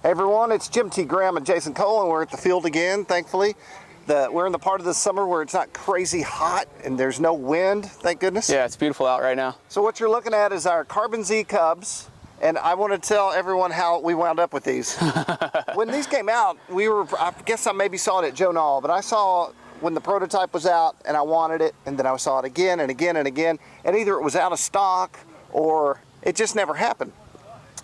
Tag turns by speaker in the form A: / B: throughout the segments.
A: Hey everyone, it's Jim T. Graham and Jason Cole, and we're at the field again, thankfully. We're in the part of the summer where it's not crazy hot and there's no wind, thank goodness.
B: Yeah, it's beautiful out right now.
A: So what you're looking at is our Carbon Z Cubs, and I want to tell everyone how we wound up with these. When these came out, I guess I maybe saw it at Joe Nall, but I saw when the prototype was out and I wanted it, and then I saw it again and again and again, and either it was out of stock or it just never happened.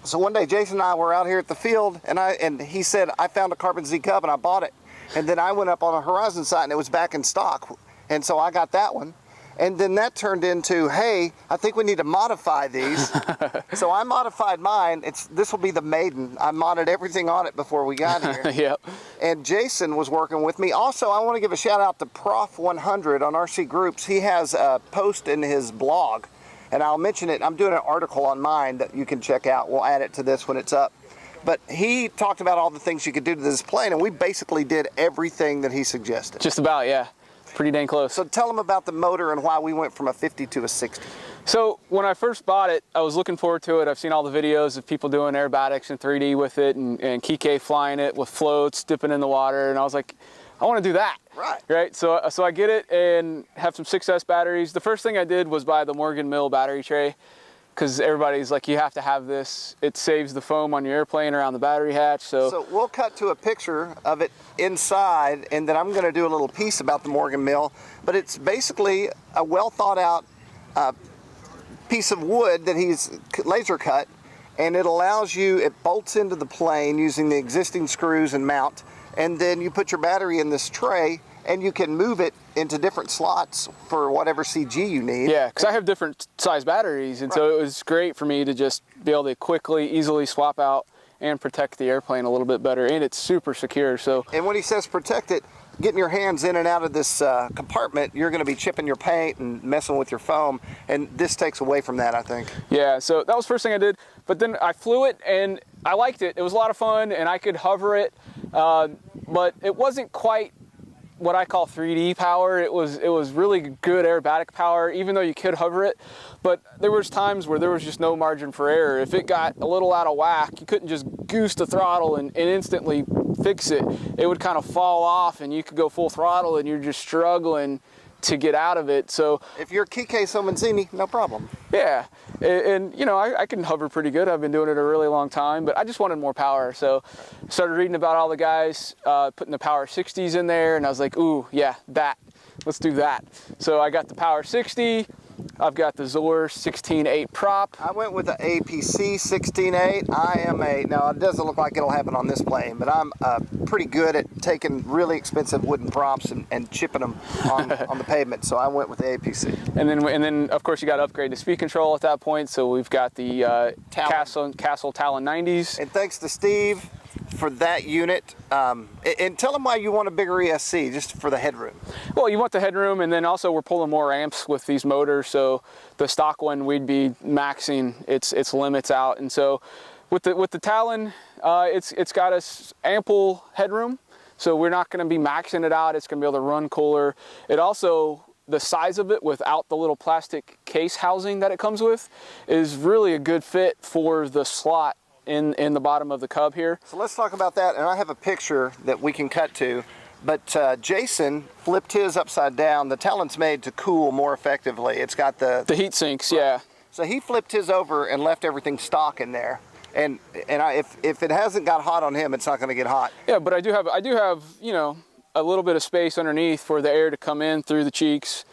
A: So one day Jason and I were out here at the field, and he said, I found a Carbon Z Cub and I bought it. And then I went up on a Horizon site and it was back in stock. And so I got that one. And then that turned into, hey, I think we need to modify these. So I modified mine. This will be the maiden. I modded everything on it before we got here.
B: Yep.
A: And Jason was working with me. Also, I want to give a shout out to Prof 100 on RC Groups. He has a post in his blog, and I'll mention it. I'm doing an article on mine that you can check out. We'll add it to this when it's up. But he talked about all the things you could do to this plane, and we basically did everything that he suggested.
B: Just about, yeah. Pretty dang close.
A: So tell them about the motor and why we went from a 50 to a 60.
B: So when I first bought it, I was looking forward to it. I've seen all the videos of people doing aerobatics in 3D with it, and Kike flying it with floats, dipping in the water, and I was like, I want to do that. Right. So I get it and have some 6S batteries. The first thing I did was buy the Morgan Mill battery tray, because everybody's like, you have to have this. It saves the foam on your airplane around the battery hatch. So
A: we'll cut to a picture of it inside, and then I'm going to do a little piece about the Morgan Mill. But it's basically a well thought out piece of wood that he's laser cut, and it allows you, it bolts into the plane using the existing screws and mount, and then you put your battery in this tray, and you can move it into different slots for whatever CG you need.
B: Yeah, because I have different size batteries, and so it was great for me to just be able to quickly, easily swap out and protect the airplane a little bit better, and it's super secure. So.
A: And when he says protect it, getting your hands in and out of this compartment, you're going to be chipping your paint and messing with your foam, and this takes away from that, I think.
B: Yeah, so that was the first thing I did, but then I flew it, and I liked it. It was a lot of fun, and I could hover it, but it wasn't quite what I call 3D power. It was really good aerobatic power, even though you could hover it. But there was times where there was just no margin for error. If it got a little out of whack, you couldn't just goose the throttle and instantly fix it. It would kind of fall off, and you could go full throttle, and you're just struggling to get out of it. So
A: if you're Kike Somanzini, no problem.
B: Yeah, and you know, I can hover pretty good. I've been doing it a really long time, but I just wanted more power. So started reading about all the guys putting the Power 60s in there, and I was like, ooh, yeah, let's do that. So I got the Power 60. I've got the Zor 16.8 prop.
A: I went with the APC 16.8. Now it doesn't look like it'll happen on this plane, but I'm pretty good at taking really expensive wooden props and chipping them on the pavement, so I went with the APC.
B: And then of course you got to upgrade the speed control at that point, so we've got the Castle Talon 90s.
A: And thanks to Steve for that unit. And tell them why you want a bigger ESC, just for the headroom.
B: Well, you want the headroom, and then also we're pulling more amps with these motors, so the stock one we'd be maxing its limits out. And so with the Talon, it's got us ample headroom, so we're not going to be maxing it out. It's going to be able to run cooler. It also, the size of it without the little plastic case housing that it comes with is really a good fit for the slot in the bottom of the Cub here.
A: So let's talk about that, and I have a picture that we can cut to, but Jason flipped his upside down. The Talon's made to cool more effectively. It's got the
B: heat sinks, yeah.
A: So he flipped his over and left everything stock in there, and if it hasn't got hot on him, it's not going to get hot.
B: Yeah, but I do have you know, a little bit of space underneath for the air to come in through the cheeks,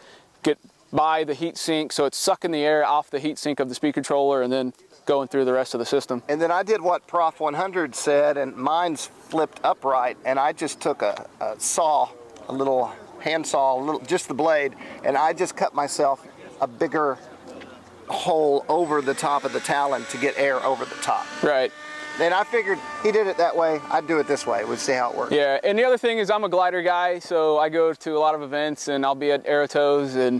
B: get by the heat sink, so it's sucking the air off the heat sink of the speed controller, and then going through the rest of the system.
A: And then I did what Prof 100 said, and mine's flipped upright, and I just took a saw, a little hand saw, just the blade, and I just cut myself a bigger hole over the top of the Talon to get air over the top.
B: Right.
A: Then I figured he did it that way, I'd do it this way. We'd see how it works.
B: Yeah, and the other thing is I'm a glider guy, so I go to a lot of events, and I'll be at Aerotows, and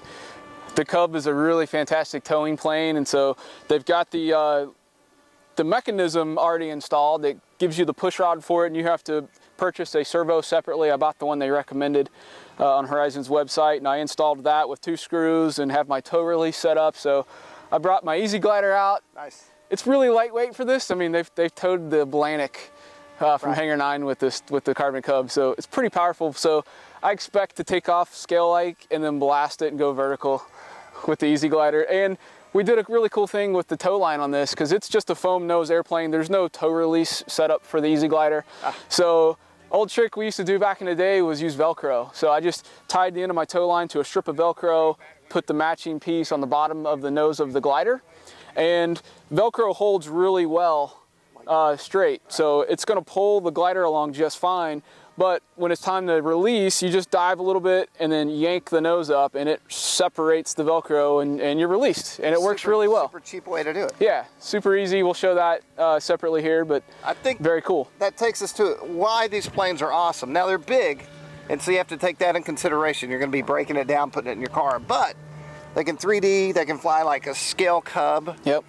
B: the Cub is a really fantastic towing plane, and so they've got the mechanism already installed. It gives you the push rod for it, and you have to purchase a servo separately. I bought the one they recommended on Horizon's website, and I installed that with 2 screws and have my tow release set up. So I brought my Easy Glider out.
A: Nice.
B: It's really lightweight for this. I mean, they've towed the Atlantic from Hangar 9 with the Carbon Cub, so it's pretty powerful. So I expect to take off scale-like and then blast it and go vertical with the Easy Glider. And we did a really cool thing with the tow line on this because it's just a foam nose airplane. There's no tow release set up for the Easy Glider. So old trick we used to do back in the day was use Velcro. So I just tied the end of my tow line to a strip of Velcro, put the matching piece on the bottom of the nose of the glider, and Velcro holds really well straight. So it's gonna pull the glider along just fine, but when it's time to release, you just dive a little bit and then yank the nose up and it separates the Velcro and you're released. And it works really well.
A: Super cheap way to do it.
B: Yeah, super easy. We'll show that separately here, but
A: I think
B: very cool.
A: That takes us to why these planes are awesome. Now they're big, and so you have to take that in consideration. You're gonna be breaking it down, putting it in your car, but they can 3D, they can fly like a scale Cub.
B: Yep.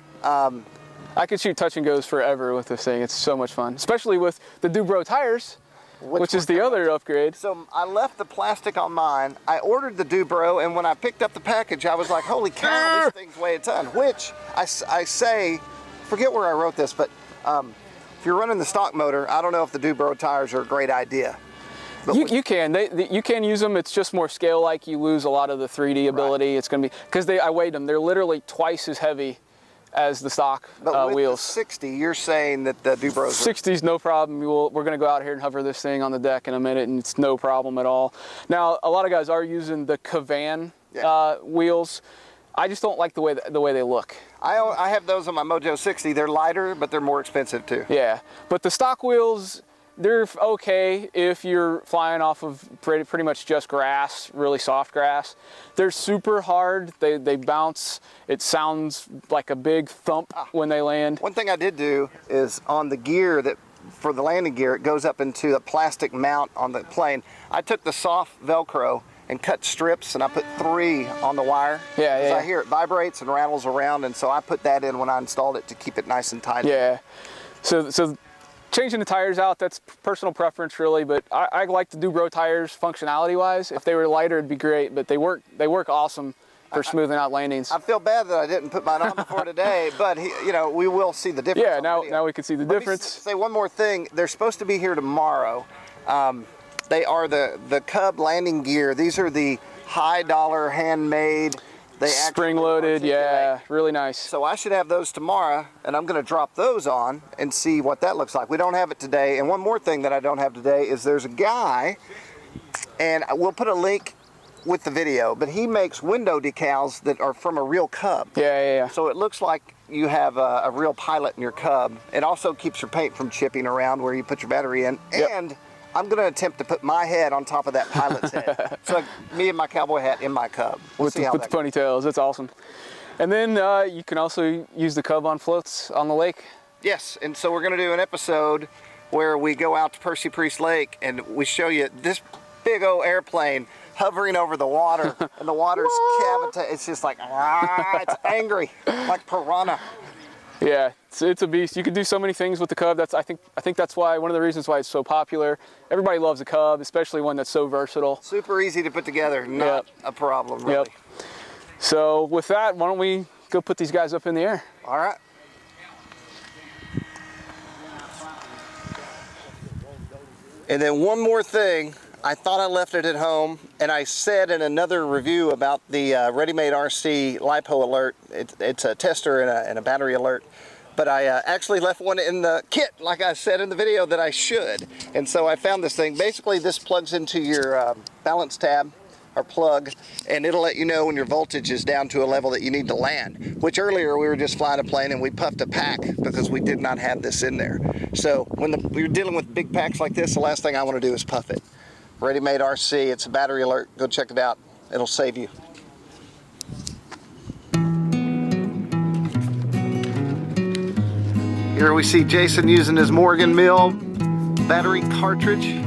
B: I could shoot touch and goes forever with this thing. It's so much fun, especially with the Dubro tires, which is the other upgrade.
A: So I left the plastic on mine. I ordered the Dubro, and when I picked up the package, I was like, holy cow, these things weigh a ton, which I say, forget where I wrote this, but if you're running the stock motor, I don't know if the Dubro tires are a great idea.
B: You can. You can use them. It's just more scale-like. You lose a lot of the 3D ability. Right. It's going to be, because I weighed them. They're literally twice as heavy as the stock
A: with
B: wheels.
A: The 60, you're saying that the Dubro's
B: 60's no problem. We're going to go out here and hover this thing on the deck in a minute, and it's no problem at all. Now, a lot of guys are using the Cavan wheels. I just don't like the way they look.
A: I have those on my Mojo 60. They're lighter, but they're more expensive too.
B: Yeah, but the stock wheels, they're okay if you're flying off of pretty much just grass, really soft grass. They're super hard. They bounce. It sounds like a big thump when they land.
A: One thing I did do is on the gear for the landing gear, it goes up into the plastic mount on the plane. I took the soft Velcro and cut strips, and I put 3 on the wire. Yeah. I hear it vibrates and rattles around, and so I put that in when I installed it to keep it nice and tight.
B: Yeah. So changing the tires out, that's personal preference really, but I like the Dubro tires functionality wise. If they were lighter, it'd be great, but they work awesome for smoothing out landings.
A: I feel bad that I didn't put mine on before today, but we will see the difference.
B: Yeah, now we can see the difference.
A: Let me say one more thing. They're supposed to be here tomorrow. They are the Cub landing gear. These are the high dollar handmade. They
B: spring loaded, yeah, really nice.
A: So I should have those tomorrow, and I'm gonna drop those on and see what that looks like. We don't have it today. And one more thing that I don't have today is there's a guy, and we'll put a link with the video, but he makes window decals that are from a real Cub.
B: Yeah.
A: So it looks like you have a real pilot in your Cub. It also keeps your paint from chipping around where you put your battery in. Yep. And I'm going to attempt to put my head on top of that pilot's head. So me and my cowboy hat in my Cub.
B: With the ponytails, that's awesome. And then you can also use the Cub on floats on the lake.
A: Yes, and so we're going to do an episode where we go out to Percy Priest Lake and we show you this big old airplane hovering over the water, and the water's cavitating. It's just like, it's angry, like piranha.
B: Yeah, it's a beast. You can do so many things with the Cub. I think that's why, one of the reasons why it's so popular. Everybody loves a Cub, especially one that's so versatile.
A: Super easy to put together, not a problem really.
B: Yep. So with that, why don't we go put these guys up in the air?
A: All right. And then one more thing, I thought I left it at home, and I said in another review about the Ready-Made RC LiPo alert, it's a tester and a battery alert, but I actually left one in the kit, like I said in the video that I should. And so I found this thing. Basically, this plugs into your balance tab or plug, and it'll let you know when your voltage is down to a level that you need to land, which earlier we were just flying a plane and we puffed a pack because we did not have this in there. So when we're dealing with big packs like this, the last thing I want to do is puff it. Ready-Made RC, it's a battery alert. Go check it out. It'll save you. Here we see Jason using his Morgan Mill battery cartridge.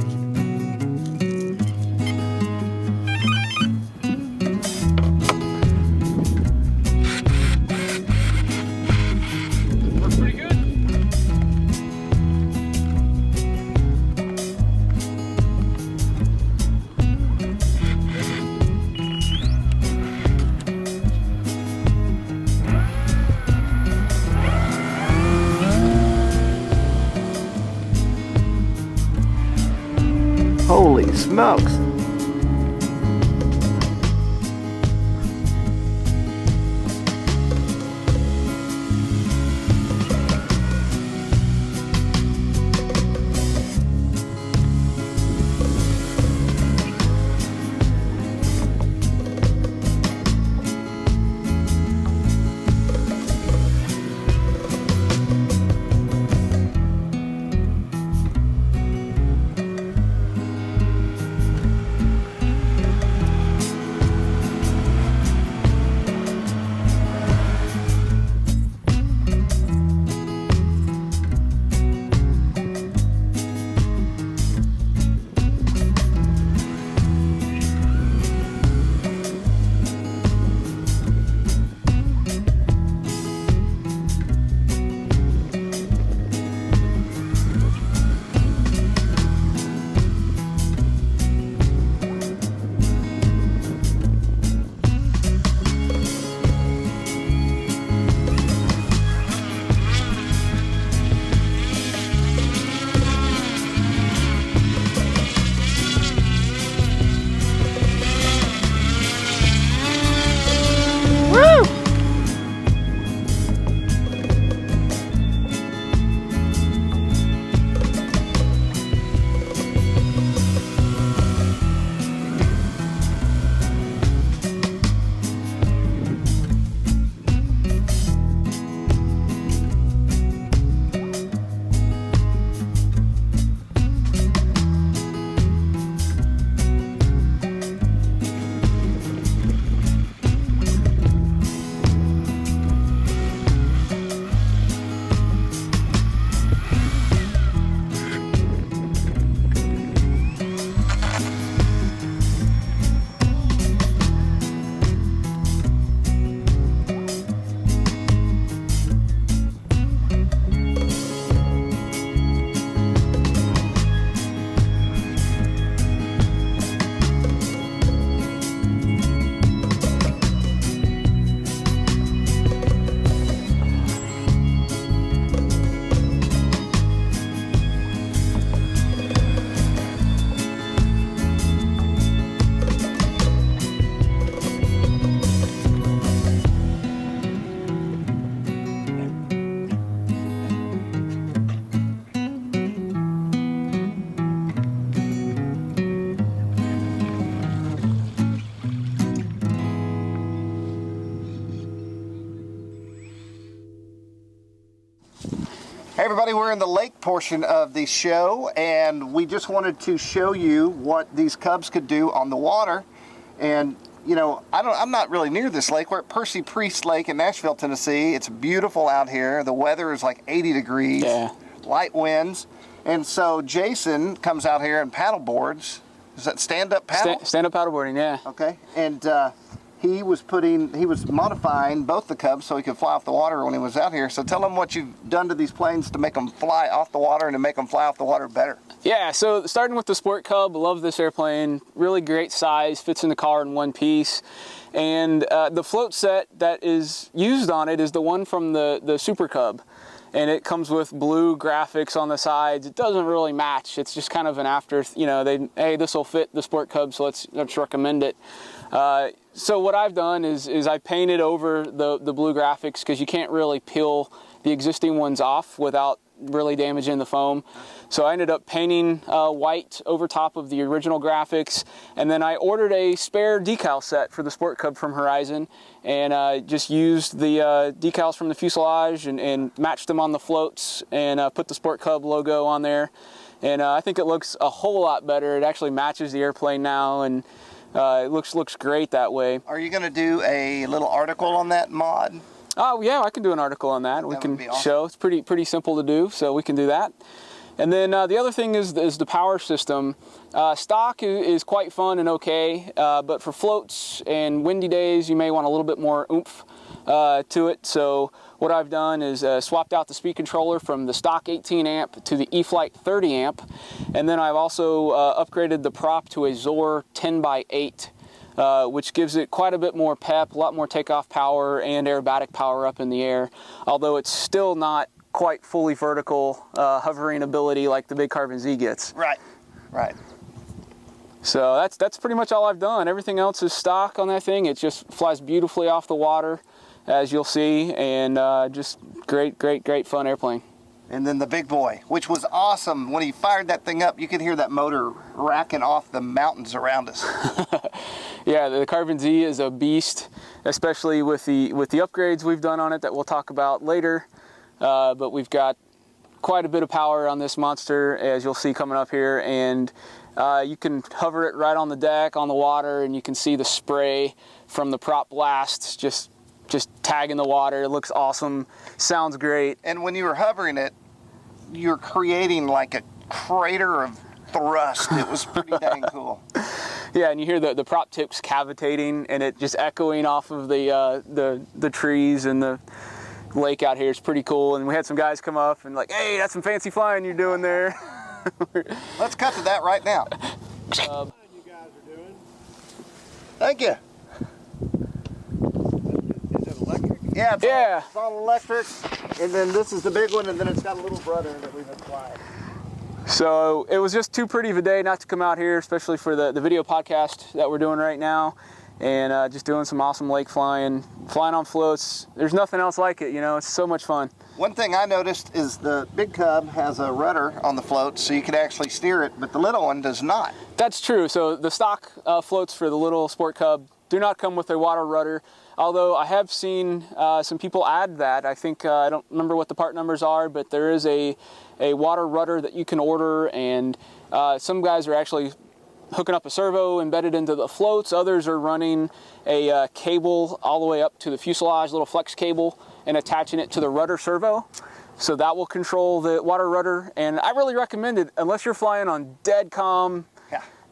A: Holy smokes. Hey everybody, we're in the lake portion of the show, and we just wanted to show you what these Cubs could do on the water. And you know, I'm not really near this lake. We're at Percy Priest Lake in Nashville, Tennessee. It's beautiful out here. The weather is like 80 degrees, light winds. And so Jason comes out here and paddle boards. Is that stand-up paddle?
B: Stand-up paddleboarding, yeah.
A: Okay, and he was modifying both the Cubs so he could fly off the water when he was out here. So tell him what you've done to these planes to make them fly off the water and to make them fly off the water better.
B: Yeah, so starting with the Sport Cub, love this airplane. Really great size, fits in the car in one piece. And the float set that is used on it is the one from the Super Cub. And it comes with blue graphics on the sides. It doesn't really match. It's just kind of an after, you know, hey, this will fit the Sport Cub, so let's recommend it. So what I've done is I painted over the blue graphics because you can't really peel the existing ones off without really damaging the foam. So I ended up painting white over top of the original graphics, and then I ordered a spare decal set for the Sport Cub from Horizon, and just used the decals from the fuselage and matched them on the floats, and put the Sport Cub logo on there. And I think it looks a whole lot better. It actually matches the airplane now, and it looks great that way.
A: Are you going to do a little article on that mod?
B: Oh yeah, I can do an article on that. We can show. It's pretty simple to do, so we can do that. And then the other thing is the power system. Stock is quite fun and okay, but for floats and windy days, you may want a little bit more oomph to it. So what I've done is swapped out the speed controller from the stock 18 amp to the E-flite 30 amp, and then I've also upgraded the prop to a Zor 10x8. Which gives it quite a bit more pep, a lot more takeoff power and aerobatic power up in the air, although it's still not quite fully vertical hovering ability like the big Carbon Z gets.
A: Right, right.
B: So that's pretty much all I've done. Everything else is stock on that thing. It just flies beautifully off the water, as you'll see, and just great fun airplane.
A: And then the big boy, which was awesome. When he fired that thing up, you could hear that motor racking off the mountains around us.
B: Yeah, the Carbon Z is a beast, especially with the upgrades we've done on it that we'll talk about later. But we've got quite a bit of power on this monster, as you'll see coming up here, and you can hover it right on the deck, on the water, and you can see the spray from the prop blasts just tagging the water. It looks awesome, sounds great.
A: And when you were hovering it, you're creating like a crater of thrust. It was pretty dang cool.
B: Yeah, and you hear the prop tips cavitating and it just echoing off of the trees and the lake out here. It's pretty cool. And we had some guys come up and like, hey, that's some fancy flying you're doing there.
A: Let's cut to that right now.
C: You guys are doing?
A: Thank you.
C: Is it electric?
A: Yeah,
B: Yeah.
A: It's all electric. And then this is the big one, and then it's got a little brother that we've applied.
B: So it was just too pretty of a day not to come out here, especially for the video podcast that we're doing right now, and just doing some awesome lake flying on floats. There's nothing else like it, you know, it's so much fun.
A: One thing I noticed is the big Cub has a rudder on the float, so you can actually steer it, but the little one does not.
B: That's true. So the stock floats for the little Sport Cub do not come with a water rudder, although I have seen some people add that. I think, I don't remember what the part numbers are, but there is a water rudder that you can order, and some guys are actually hooking up a servo embedded into the floats. Others are running a cable all the way up to the fuselage, little flex cable, and attaching it to the rudder servo. So that will control the water rudder, and I really recommend it unless you're flying on dead calm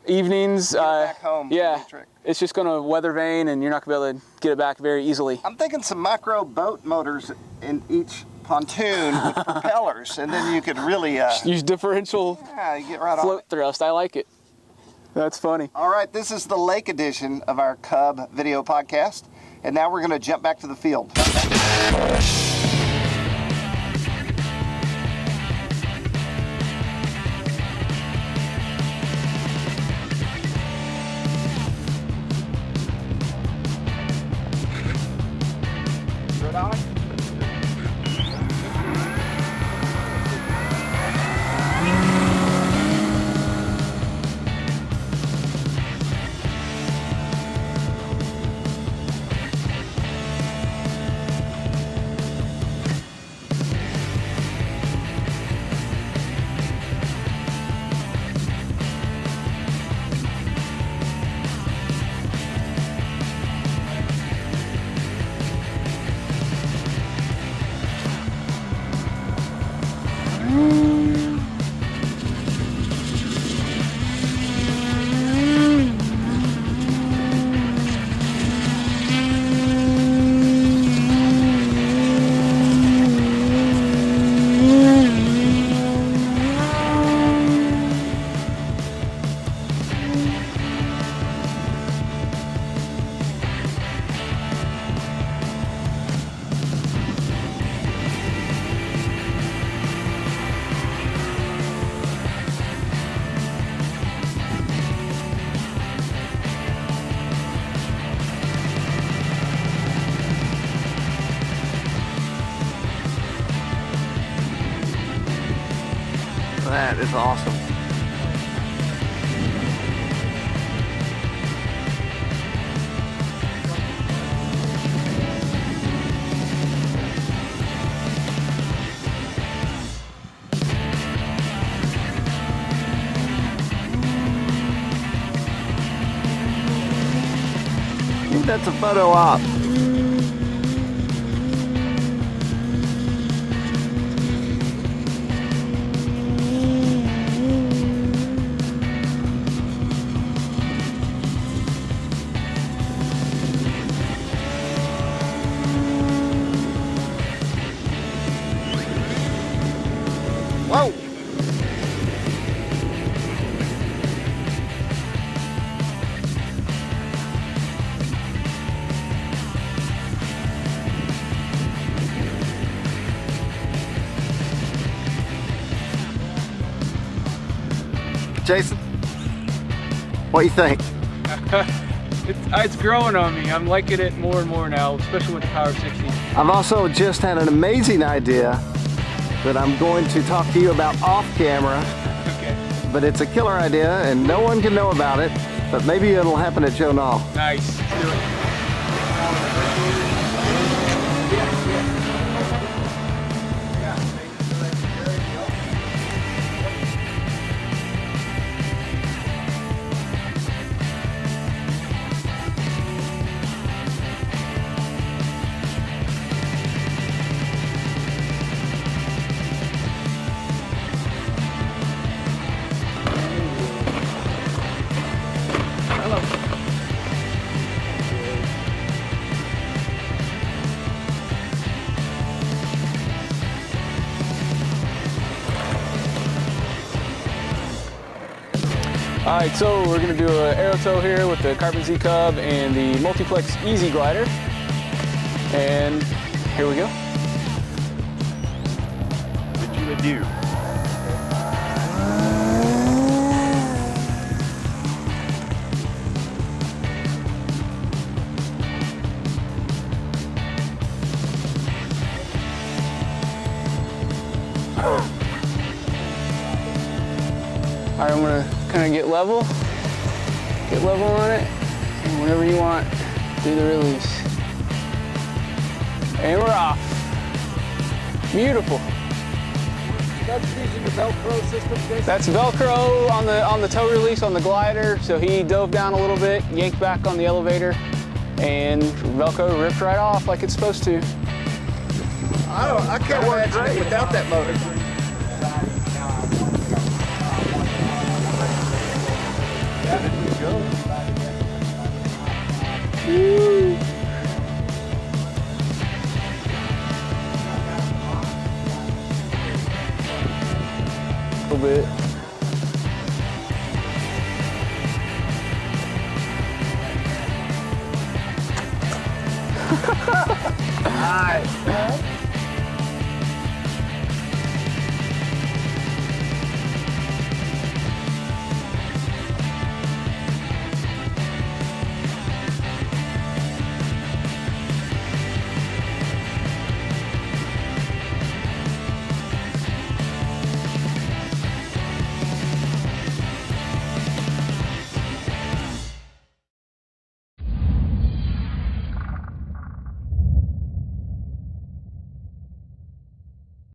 B: evenings.
A: Back home.
B: Yeah, it's just going to weather vane, and you're not going to be able to get it back very easily.
A: I'm thinking some micro boat motors in each pontoon with propellers, and then you could really
B: use differential
A: you get right
B: float
A: on it.
B: thrust. I like it. That's funny.
A: All right, this is the lake edition of our Cub video podcast, and now we're going to jump back to the field. That is awesome. That's a photo op. Whoa! Jason? What do you think?
B: It's growing on me. I'm liking it more and more now, especially with the Power 60.
A: I've also just had an amazing idea that I'm going to talk to you about off camera.
B: Okay.
A: But it's a killer idea and no one can know about it, but maybe it'll happen at Joe Nall.
B: Nice. Let's do it. All right, so we're gonna do an aero tow here with the Carbon Z Cub and the Multiplex Easy Glider. And here we go.
C: Bid you adieu.
B: All right, I'm gonna kind of get level on it, and whenever you want, do the release. And we're off. Beautiful.
C: That's using the Velcro system, Jason?
B: That's Velcro on the tow release on the glider, so he dove down a little bit, yanked back on the elevator, and Velcro ripped right off like it's supposed to.
A: I can't imagine it without that motor.
B: Woo. A little bit.
A: Nice.